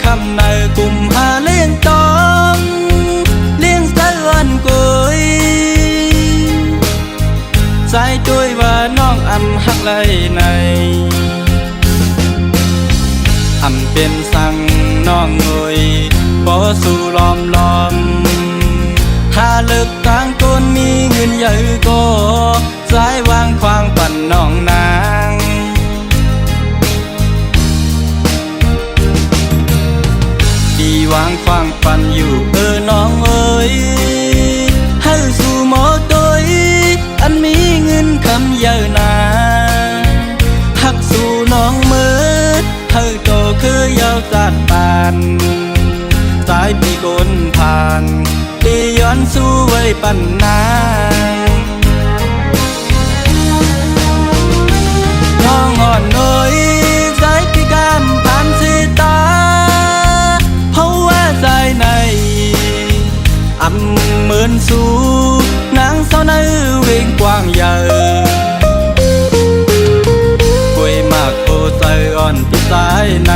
คำในกลุ่มหาเลี้ยงตองเลี้ยงสะเอื้อนกุยใจด้วยว่าน้องอำหักไหลในอำเป็นสั่งน้องเอ่ยบ่สู่ล้อมหาเลิกต่างคนมีเงินใหญ่ก็สายวางควางปั่นน้องนางดีวางควางปั่นอยู่น้องเอ่ยให้สู่หมอตัวอันมีเงินคำเยอะนาหักสู่น้องเมื่อให้โตคือยาวจัดปานสายปีกนผ่านปีย้อนสู้ไว้ปันนาน้องอ่อนน้อยสายปีกามผ่านสีตาเพราะว่าใจในอำเหมือนสู้นางสาวในเวงกว้างใหญ่ป่วยมากโอใจอ่อนที่สายใน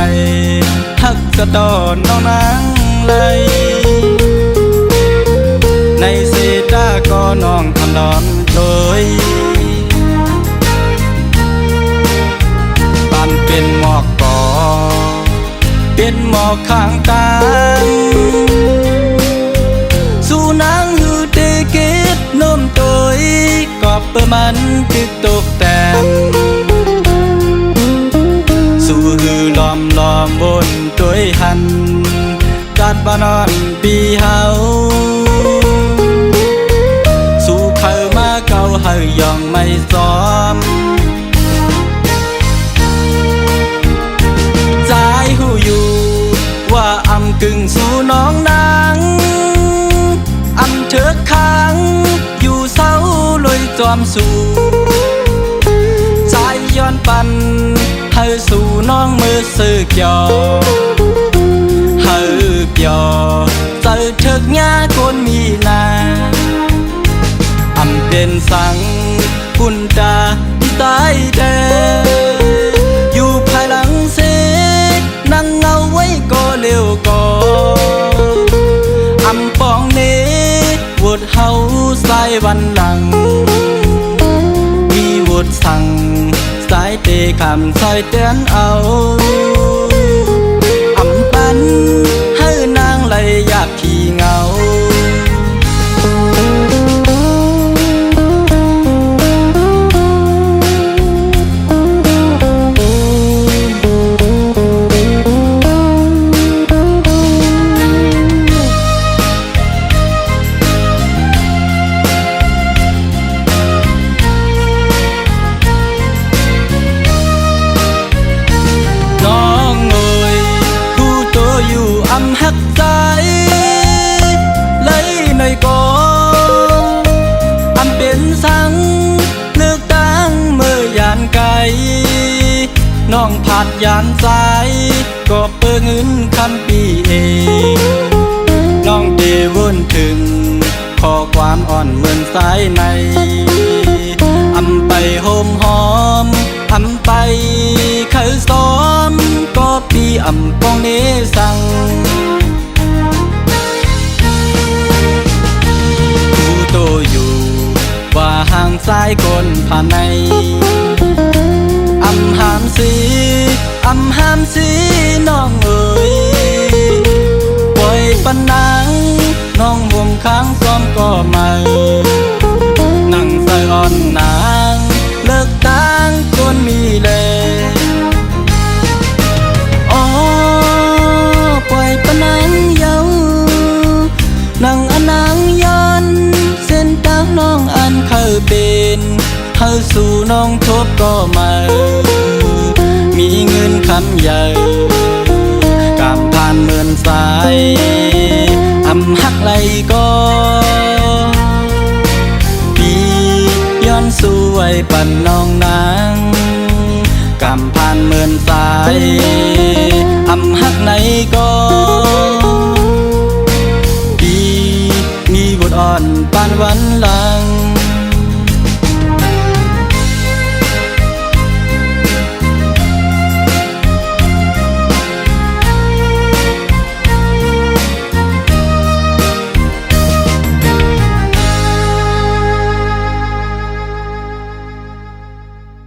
หักกระตอนน้องนางเลยในเสดาก็น้องทำนอนโดยปันเป็นหมอกก่อเป็นหมอกข้างกลางสู่นางหือเตเกตนมตัวก็เปิดมันติดตกแต่งสู่หือล้อมบนตัวหันจัดบ้านอนปีเฮาสู่เขามาเก่าเฮายองไม่ซ้อมใจหูอยู่ว่าอำกึ่งสู่น้องนางอำเถิดค้างอยู่เศร้าลอยจอมสู่ใจย้อนปันให้สู่น้องมือสึกยอให้ยอเจอเถิกหญ้าคนมีนาอำเป็นสังคุณตาที่ตายแดอยู่ภายหลังเสนั่งเอาไว้ก็เร็วก็อำปองเนวดเฮาสายวันหลังมีวดสั่งสายเตะคำสายเตือนเอาอำปันให้นางเลยอยากขี้เงาหักใจเลยในก่ออำเป็นสังเลือกตั้งเมื่อยานไกลน้องผาดยานสายก็เปิดเงินคำปีเองน้องเดวนถึงขอความอ่อนเหมือนสายในอำไปโฮมหอมอำไปเคยซ้อมก็ปีอำปองเนสั่งผู้โตอยู่ว่าห่างสายคนผ่านในอำหามสีน้องเอ๋ยปล่อยปันนางน้องวงค้างซ้อมก็ไม่นั่งใส่อ่อนนางเลิกต่างคนมีแลอ๋อปล่อยปนางเยานั่งอนางย้อนเส้นทางน้องอันเคยเป็นเฮาสู่น้องทบก็มามีเงินคำใหญ่กำผ่านเหมือนสายอำหักไหลก็ปีย้อนสู่ไว้ปันน้องนางกำผ่านเหมือนสายอำหักไหนก็ปีมีบทอ่อนปานวันลา